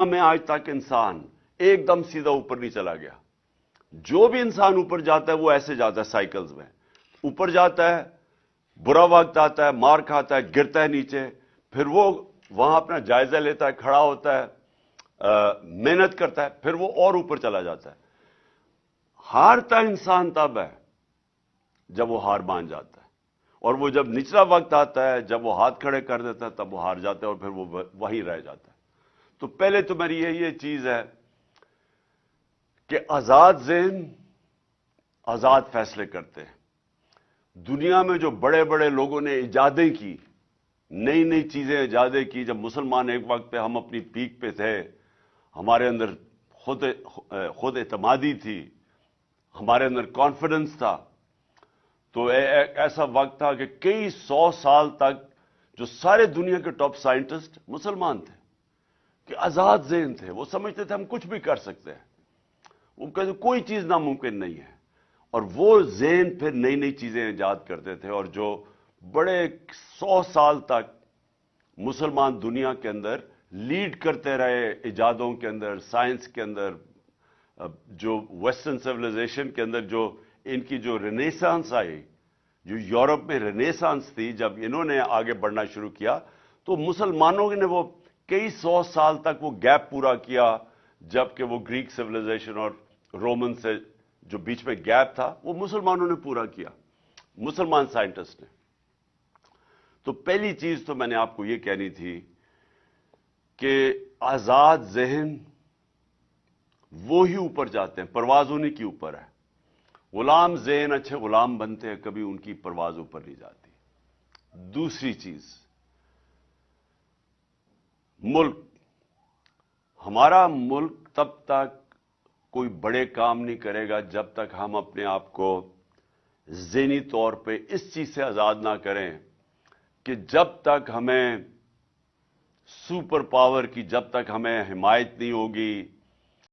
में आज तक इंसान एकदम सीधा ऊपर नहीं चला गया। जो भी इंसान ऊपर जाता है वो ऐसे जाता है, साइकिल्स में ऊपर जाता है, बुरा वक्त आता है, मार खाता है, गिरता है नीचे, फिर वो वहां अपना जायजा लेता है, खड़ा होता है, मेहनत करता है, फिर वो और ऊपर चला जाता है। हारता इंसान तब है जब वो हार मान जाता है, और वो जब निचला वक्त आता है, जब वो हाथ खड़े कर देता है, तब वो हार जाता है और फिर वो वहीं रह जाता है। तो पहले तो मेरी ये चीज है कि आजाद ज़हन आजाद फैसले करते हैं। दुनिया में जो बड़े बड़े लोगों ने इजादें की, नई नई चीजें इजादें की, जब मुसलमान एक वक्त पे हम अपनी पीक पे थे, हमारे अंदर खुद एतमादी थी, हमारे अंदर कॉन्फिडेंस था, तो ऐसा वक्त था कि कई 100 साल तक जो सारे दुनिया के टॉप साइंटिस्ट मुसलमान थे, कि आजाद ज़हन थे। वो समझते थे हम कुछ भी कर सकते हैं, वो कहते कोई चीज नामुमकिन नहीं है, और वो ज़हन फिर नई नई चीजें इजाद करते थे। और जो बड़े 100 साल तक मुसलमान दुनिया के अंदर लीड करते रहे, इजादों के अंदर, साइंस के अंदर, जो वेस्टर्न सिविलाइजेशन के अंदर जो इनकी जो रेनेसांस आई, जो यूरोप में रेनेसांस थी, जब इन्होंने आगे बढ़ना शुरू किया, तो मुसलमानों ने वो कई 100 साल तक वो गैप पूरा किया, जबकि वो ग्रीक सिविलाइजेशन और रोमन से जो बीच में गैप था, वो मुसलमानों ने पूरा किया, मुसलमान साइंटिस्ट ने। तो पहली चीज तो मैंने आपको ये कहनी थी कि आजाद ज़हन वो ही ऊपर जाते हैं, परवाज उन्हीं की ऊपर है। गुलाम ज़हन अच्छे गुलाम बनते हैं, कभी उनकी परवाज ऊपर नहीं जाती। दूसरी चीज, मुल्क, हमारा मुल्क तब तक कोई बड़े काम नहीं करेगा जब तक हम अपने आप को ज़हनी तौर पे इस चीज से आजाद ना करें कि जब तक हमें सुपर पावर की, जब तक हमें हिमायत नहीं होगी,